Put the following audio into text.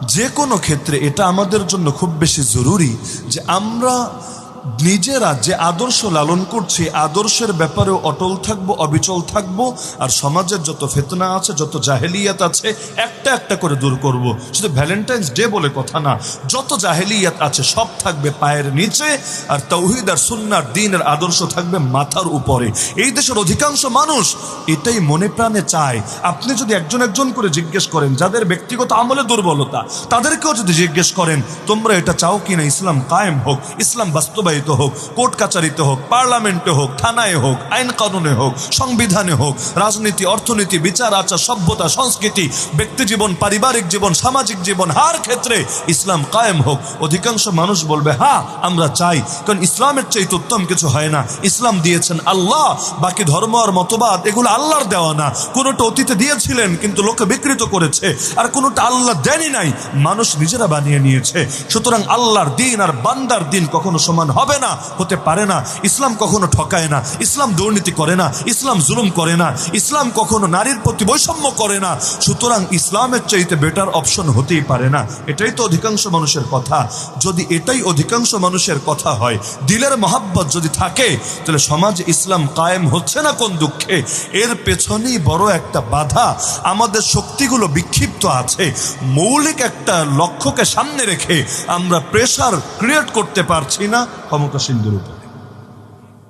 যে কোনো ক্ষেত্রে এটা আমাদের জন্য খুব বেশি জরুরি যে আমরা নিজেরা যে আদর্শ লালন করছি আদর্শের ব্যাপারেও অটল থাকবো, অবিচল থাকবো। আর সমাজের যত ফিতনা আছে, যত জাহেলিয়াত আছে, একটা একটা করে দূর করব। শুধু ভ্যালেন্টাইন্স ডে বলে কথা না, যত জাহেলিয়াত আছে সব থাকবে পায়ের নিচে, আর তাওহীদ আর সুন্নাহর দ্বীনের আদর্শ থাকবে মাথার উপরে। এই দেশের অধিকাংশ মানুষ এটাই মনে প্রাণে চায়। আপনি যদি একজন একজন করে জিজ্ঞেস করেন, যাদের ব্যক্তিগত আমলে দুর্বলতা, তাদেরকেও যদি জিজ্ঞেস করেন তোমরা এটা চাও কিনা ইসলাম কায়েম হোক, ইসলাম বাস্তবায়িত হোক, কোর্ট কাচারিতে হোক, পার্লামেন্টে হোক, থানায় হোক, আইন কানুনে হোক, সংবিধানে হোক, রাজনীতি, অর্থনীতি, বিচার আচার, সভ্যতা, সংস্কৃতি, ব্যক্তি জীবন, পারিবারিক জীবন, সামাজিক জীবন, হার ক্ষেত্রে ইসলাম কায়েম হোক, অধিকাংশ মানুষ বলবে হ্যাঁ আমরা চাই। কারণ ইসলামের চাইতে উত্তম কিছু হয় না। ইসলাম দিয়েছেন আল্লাহ, বাকি ধর্ম আর মতবাদ এগুলো আল্লাহর দেওয়া না। কোনোটা অতীতে দিয়েছিলেন কিন্তু লোকে বিকৃত করেছে, আর কোনোটা আল্লাহ দেনই নাই, মানুষ নিজেরা বানিয়ে নিয়েছে। সুতরাং আল্লাহর দিন আর বান্দার দিন কখনো সমান হবে না, হতে পারে না। ইসলাম কখনো ঠকায় না, ইসলাম দুর্নীতি করে না, ইসলাম জুলুম করে না, ইসলাম কখনো নারীর প্রতি বৈষম্য করে না। সুতরাং ইসলামের চাইতে বেটার অপশন হতেই পারে না। এটাই তো অধিকাংশ মানুষের কথা। যদি এটাই অধিকাংশ মানুষের কথা হয়, দিলের মহাব্বত যদি থাকে, তাহলে সমাজে ইসলাম কায়েম হচ্ছে না কোন দুঃখে? এর পেছনেই বড় একটা বাধা। আমাদের শক্তিগুলো বিক্ষিপ্ত আছে। মৌলিক একটা লক্ষ্যকে সামনে রেখে আমরা প্রেসার ক্রিয়েট করতে পারছি না ক্ষমতাসীনদের উপর।